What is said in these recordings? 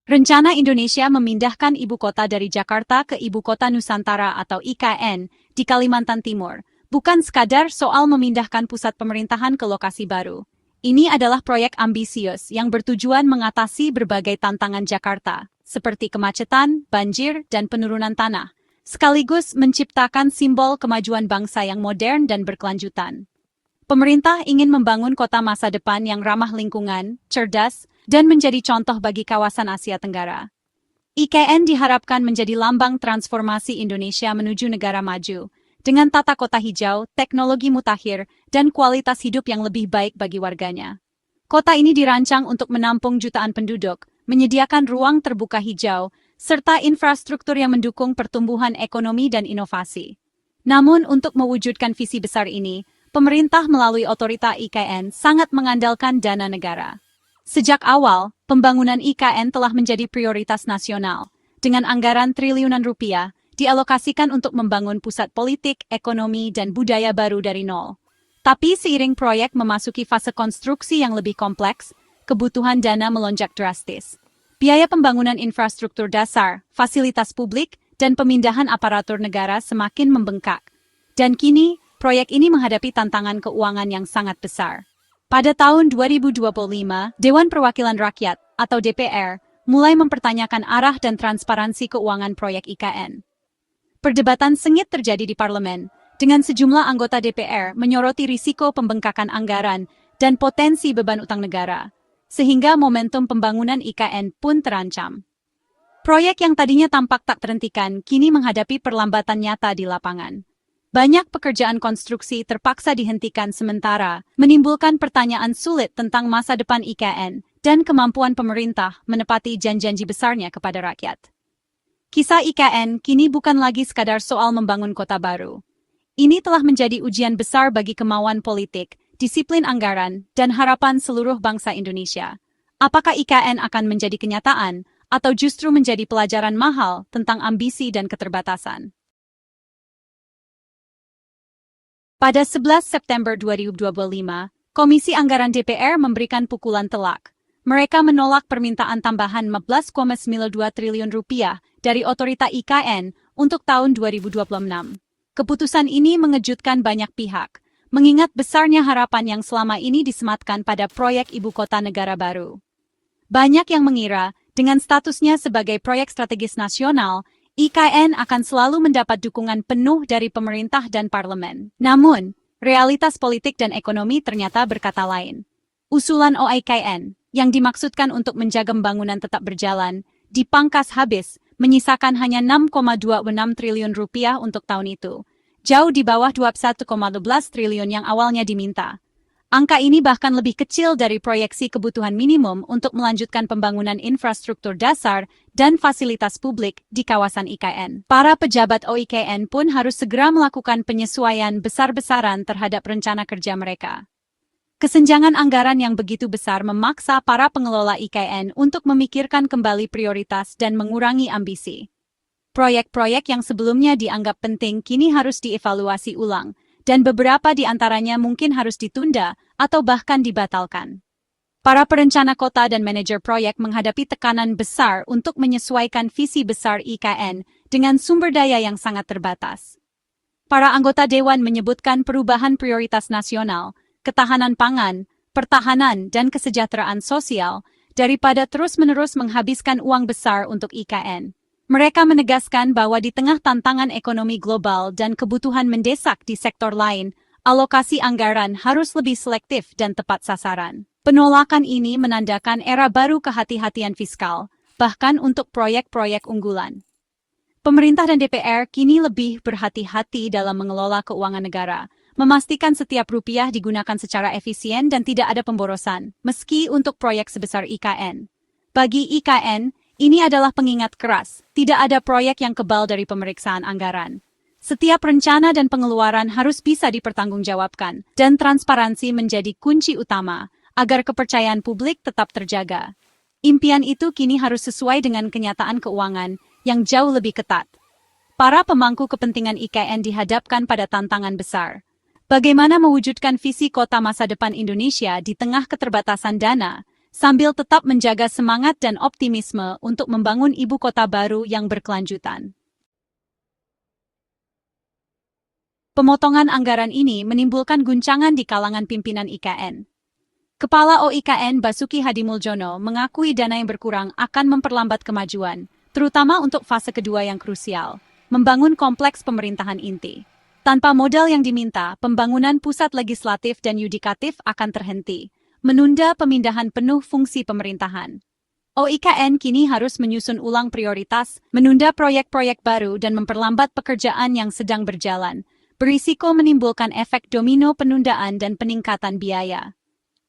Rencana Indonesia memindahkan ibu kota dari Jakarta ke Ibu Kota Nusantara atau IKN di Kalimantan Timur, bukan sekadar soal memindahkan pusat pemerintahan ke lokasi baru. Ini adalah proyek ambisius yang bertujuan mengatasi berbagai tantangan Jakarta, seperti kemacetan, banjir, dan penurunan tanah, sekaligus menciptakan simbol kemajuan bangsa yang modern dan berkelanjutan. Pemerintah ingin membangun kota masa depan yang ramah lingkungan, cerdas, dan menjadi contoh bagi kawasan Asia Tenggara. IKN diharapkan menjadi lambang transformasi Indonesia menuju negara maju, dengan tata kota hijau, teknologi mutakhir, dan kualitas hidup yang lebih baik bagi warganya. Kota ini dirancang untuk menampung jutaan penduduk, menyediakan ruang terbuka hijau, serta infrastruktur yang mendukung pertumbuhan ekonomi dan inovasi. Namun untuk mewujudkan visi besar ini, pemerintah melalui otorita IKN sangat mengandalkan dana negara. Sejak awal, pembangunan IKN telah menjadi prioritas nasional, dengan anggaran triliunan rupiah dialokasikan untuk membangun pusat politik, ekonomi, dan budaya baru dari nol. Tapi seiring proyek memasuki fase konstruksi yang lebih kompleks, kebutuhan dana melonjak drastis. Biaya pembangunan infrastruktur dasar, fasilitas publik, dan pemindahan aparatur negara semakin membengkak. Dan kini, proyek ini menghadapi tantangan keuangan yang sangat besar. Pada tahun 2025, Dewan Perwakilan Rakyat, atau DPR, mulai mempertanyakan arah dan transparansi keuangan proyek IKN. Perdebatan sengit terjadi di parlemen, dengan sejumlah anggota DPR menyoroti risiko pembengkakan anggaran dan potensi beban utang negara, sehingga momentum pembangunan IKN pun terancam. Proyek yang tadinya tampak tak terhentikan kini menghadapi perlambatan nyata di lapangan. Banyak pekerjaan konstruksi terpaksa dihentikan sementara, menimbulkan pertanyaan sulit tentang masa depan IKN dan kemampuan pemerintah menepati janji-janji besarnya kepada rakyat. Kisah IKN kini bukan lagi sekadar soal membangun kota baru. Ini telah menjadi ujian besar bagi kemauan politik, disiplin anggaran, dan harapan seluruh bangsa Indonesia. Apakah IKN akan menjadi kenyataan, atau justru menjadi pelajaran mahal tentang ambisi dan keterbatasan? Pada 11 September 2025, Komisi Anggaran DPR memberikan pukulan telak. Mereka menolak permintaan tambahan 14,92 triliun rupiah dari otorita IKN untuk tahun 2026. Keputusan ini mengejutkan banyak pihak, mengingat besarnya harapan yang selama ini disematkan pada proyek ibu kota negara baru. Banyak yang mengira, dengan statusnya sebagai proyek strategis nasional, IKN akan selalu mendapat dukungan penuh dari pemerintah dan parlemen. Namun, realitas politik dan ekonomi ternyata berkata lain. Usulan OIKN, yang dimaksudkan untuk menjaga pembangunan tetap berjalan, dipangkas habis, menyisakan hanya 6,26 triliun rupiah untuk tahun itu, jauh di bawah 21,12 triliun yang awalnya diminta. Angka ini bahkan lebih kecil dari proyeksi kebutuhan minimum untuk melanjutkan pembangunan infrastruktur dasar dan fasilitas publik di kawasan IKN. Para pejabat OIKN pun harus segera melakukan penyesuaian besar-besaran terhadap rencana kerja mereka. Kesenjangan anggaran yang begitu besar memaksa para pengelola IKN untuk memikirkan kembali prioritas dan mengurangi ambisi. Proyek-proyek yang sebelumnya dianggap penting kini harus dievaluasi ulang, dan beberapa di antaranya mungkin harus ditunda atau bahkan dibatalkan. Para perencana kota dan manajer proyek menghadapi tekanan besar untuk menyesuaikan visi besar IKN dengan sumber daya yang sangat terbatas. Para anggota dewan menyebutkan perubahan prioritas nasional, ketahanan pangan, pertahanan, dan kesejahteraan sosial daripada terus-menerus menghabiskan uang besar untuk IKN. Mereka menegaskan bahwa di tengah tantangan ekonomi global dan kebutuhan mendesak di sektor lain, alokasi anggaran harus lebih selektif dan tepat sasaran. Penolakan ini menandakan era baru kehati-hatian fiskal, bahkan untuk proyek-proyek unggulan. Pemerintah dan DPR kini lebih berhati-hati dalam mengelola keuangan negara, memastikan setiap rupiah digunakan secara efisien dan tidak ada pemborosan, meski untuk proyek sebesar IKN. Bagi IKN, ini adalah pengingat keras, tidak ada proyek yang kebal dari pemeriksaan anggaran. Setiap rencana dan pengeluaran harus bisa dipertanggungjawabkan, dan transparansi menjadi kunci utama, agar kepercayaan publik tetap terjaga. Impian itu kini harus sesuai dengan kenyataan keuangan yang jauh lebih ketat. Para pemangku kepentingan IKN dihadapkan pada tantangan besar. Bagaimana mewujudkan visi kota masa depan Indonesia di tengah keterbatasan dana, sambil tetap menjaga semangat dan optimisme untuk membangun ibu kota baru yang berkelanjutan. Pemotongan anggaran ini menimbulkan guncangan di kalangan pimpinan IKN. Kepala OIKN Basuki Hadimuljono mengakui dana yang berkurang akan memperlambat kemajuan, terutama untuk fase kedua yang krusial, membangun kompleks pemerintahan inti. Tanpa modal yang diminta, pembangunan pusat legislatif dan yudikatif akan terhenti, menunda pemindahan penuh fungsi pemerintahan. OIKN kini harus menyusun ulang prioritas, menunda proyek-proyek baru dan memperlambat pekerjaan yang sedang berjalan, berisiko menimbulkan efek domino penundaan dan peningkatan biaya.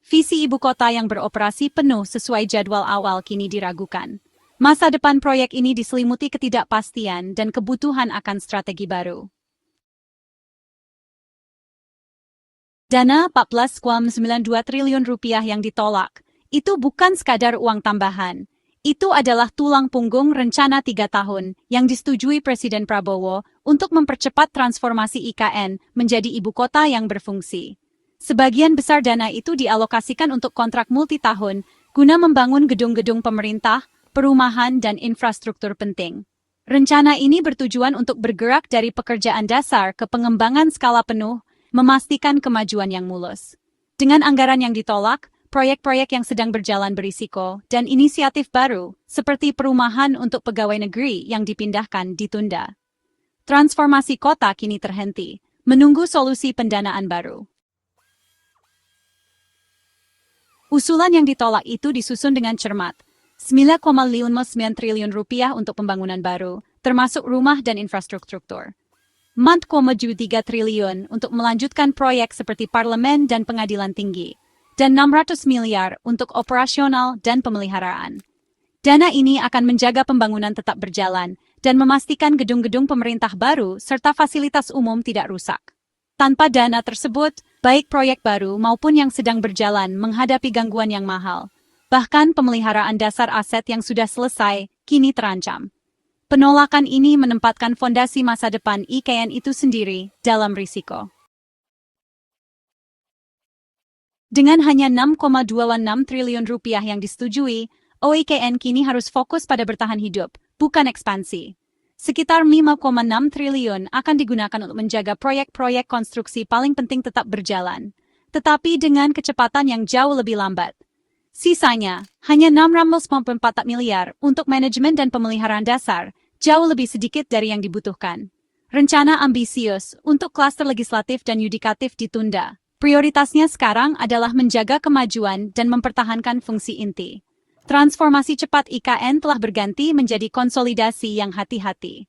Visi ibu kota yang beroperasi penuh sesuai jadwal awal kini diragukan. Masa depan proyek ini diselimuti ketidakpastian dan kebutuhan akan strategi baru. Dana 14,92 triliun rupiah yang ditolak, itu bukan sekadar uang tambahan. Itu adalah tulang punggung rencana 3 tahun yang disetujui Presiden Prabowo untuk mempercepat transformasi IKN menjadi ibu kota yang berfungsi. Sebagian besar dana itu dialokasikan untuk kontrak multitahun guna membangun gedung-gedung pemerintah, perumahan, dan infrastruktur penting. Rencana ini bertujuan untuk bergerak dari pekerjaan dasar ke pengembangan skala penuh, memastikan kemajuan yang mulus. Dengan anggaran yang ditolak, proyek-proyek yang sedang berjalan berisiko, dan inisiatif baru, seperti perumahan untuk pegawai negeri yang dipindahkan ditunda. Transformasi kota kini terhenti, menunggu solusi pendanaan baru. Usulan yang ditolak itu disusun dengan cermat, 9,59 triliun rupiah untuk pembangunan baru, termasuk rumah dan infrastruktur. 4,73 triliun untuk melanjutkan proyek seperti parlemen dan pengadilan tinggi, dan 600 miliar untuk operasional dan pemeliharaan. Dana ini akan menjaga pembangunan tetap berjalan dan memastikan gedung-gedung pemerintah baru serta fasilitas umum tidak rusak. Tanpa dana tersebut, baik proyek baru maupun yang sedang berjalan menghadapi gangguan yang mahal. Bahkan pemeliharaan dasar aset yang sudah selesai kini terancam. Penolakan ini menempatkan fondasi masa depan IKN itu sendiri dalam risiko. Dengan hanya 6,26 triliun rupiah yang disetujui, OIKN kini harus fokus pada bertahan hidup, bukan ekspansi. Sekitar 5,6 triliun akan digunakan untuk menjaga proyek-proyek konstruksi paling penting tetap berjalan, tetapi dengan kecepatan yang jauh lebih lambat. Sisanya, hanya 694 miliar untuk manajemen dan pemeliharaan dasar, jauh lebih sedikit dari yang dibutuhkan. Rencana ambisius untuk klaster legislatif dan yudikatif ditunda. Prioritasnya sekarang adalah menjaga kemajuan dan mempertahankan fungsi inti. Transformasi cepat IKN telah berganti menjadi konsolidasi yang hati-hati.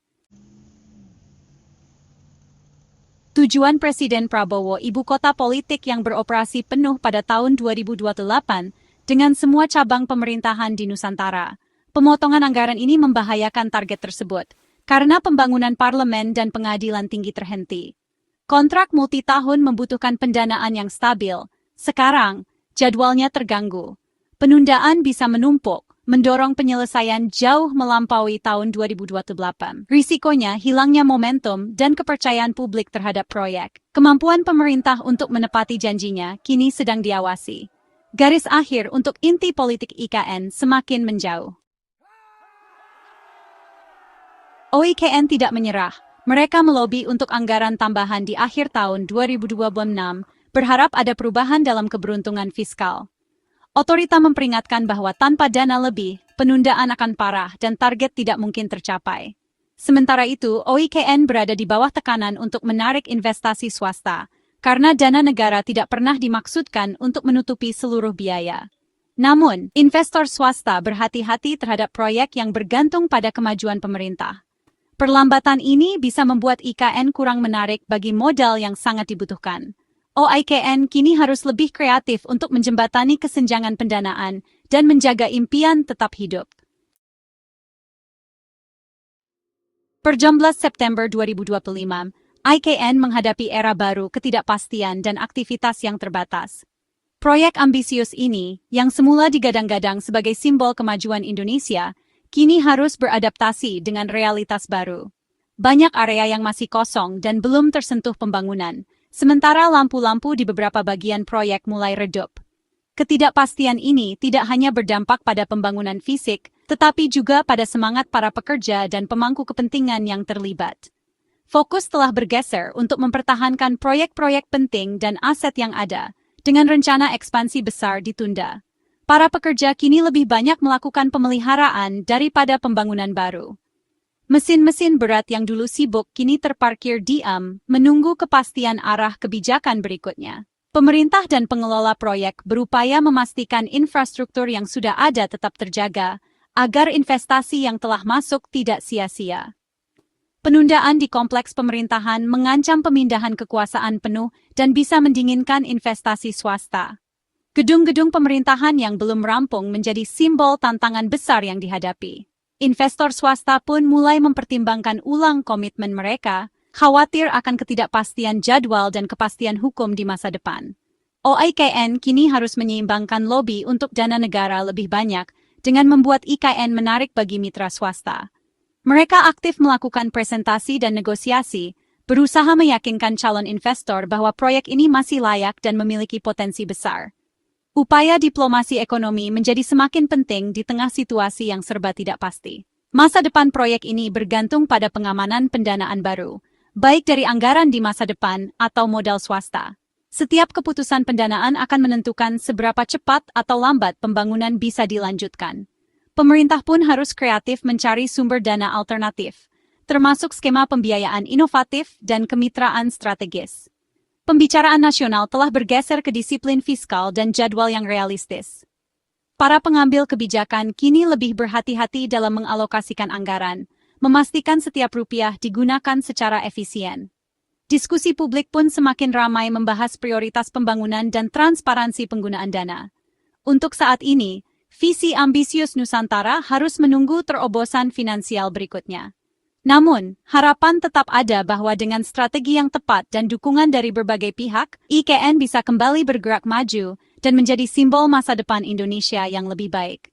Tujuan Presiden Prabowo ibu kota politik yang beroperasi penuh pada tahun 2028 dengan semua cabang pemerintahan di Nusantara. Pemotongan anggaran ini membahayakan target tersebut karena pembangunan parlemen dan pengadilan tinggi terhenti. Kontrak multitahun membutuhkan pendanaan yang stabil. Sekarang, jadwalnya terganggu. Penundaan bisa menumpuk, mendorong penyelesaian jauh melampaui tahun 2028. Risikonya hilangnya momentum dan kepercayaan publik terhadap proyek. Kemampuan pemerintah untuk menepati janjinya kini sedang diawasi. Garis akhir untuk inti politik IKN semakin menjauh. OIKN tidak menyerah. Mereka melobi untuk anggaran tambahan di akhir tahun 2026, berharap ada perubahan dalam keberuntungan fiskal. Otorita memperingatkan bahwa tanpa dana lebih, penundaan akan parah dan target tidak mungkin tercapai. Sementara itu, OIKN berada di bawah tekanan untuk menarik investasi swasta, karena dana negara tidak pernah dimaksudkan untuk menutupi seluruh biaya. Namun, investor swasta berhati-hati terhadap proyek yang bergantung pada kemajuan pemerintah. Perlambatan ini bisa membuat IKN kurang menarik bagi modal yang sangat dibutuhkan. OIKN kini harus lebih kreatif untuk menjembatani kesenjangan pendanaan dan menjaga impian tetap hidup. Per 16 September 2025, IKN menghadapi era baru ketidakpastian dan aktivitas yang terbatas. Proyek ambisius ini, yang semula digadang-gadang sebagai simbol kemajuan Indonesia, kini harus beradaptasi dengan realitas baru. Banyak area yang masih kosong dan belum tersentuh pembangunan, sementara lampu-lampu di beberapa bagian proyek mulai redup. Ketidakpastian ini tidak hanya berdampak pada pembangunan fisik, tetapi juga pada semangat para pekerja dan pemangku kepentingan yang terlibat. Fokus telah bergeser untuk mempertahankan proyek-proyek penting dan aset yang ada, dengan rencana ekspansi besar ditunda. Para pekerja kini lebih banyak melakukan pemeliharaan daripada pembangunan baru. Mesin-mesin berat yang dulu sibuk kini terparkir diam, menunggu kepastian arah kebijakan berikutnya. Pemerintah dan pengelola proyek berupaya memastikan infrastruktur yang sudah ada tetap terjaga, agar investasi yang telah masuk tidak sia-sia. Penundaan di kompleks pemerintahan mengancam pemindahan kekuasaan penuh dan bisa mendinginkan investasi swasta. Gedung-gedung pemerintahan yang belum rampung menjadi simbol tantangan besar yang dihadapi. Investor swasta pun mulai mempertimbangkan ulang komitmen mereka, khawatir akan ketidakpastian jadwal dan kepastian hukum di masa depan. OIKN kini harus menyeimbangkan lobi untuk dana negara lebih banyak dengan membuat IKN menarik bagi mitra swasta. Mereka aktif melakukan presentasi dan negosiasi, berusaha meyakinkan calon investor bahwa proyek ini masih layak dan memiliki potensi besar. Upaya diplomasi ekonomi menjadi semakin penting di tengah situasi yang serba tidak pasti. Masa depan proyek ini bergantung pada pengamanan pendanaan baru, baik dari anggaran di masa depan atau modal swasta. Setiap keputusan pendanaan akan menentukan seberapa cepat atau lambat pembangunan bisa dilanjutkan. Pemerintah pun harus kreatif mencari sumber dana alternatif, termasuk skema pembiayaan inovatif dan kemitraan strategis. Pembicaraan nasional telah bergeser ke disiplin fiskal dan jadwal yang realistis. Para pengambil kebijakan kini lebih berhati-hati dalam mengalokasikan anggaran, memastikan setiap rupiah digunakan secara efisien. Diskusi publik pun semakin ramai membahas prioritas pembangunan dan transparansi penggunaan dana. Untuk saat ini, visi ambisius Nusantara harus menunggu terobosan finansial berikutnya. Namun, harapan tetap ada bahwa dengan strategi yang tepat dan dukungan dari berbagai pihak, IKN bisa kembali bergerak maju dan menjadi simbol masa depan Indonesia yang lebih baik.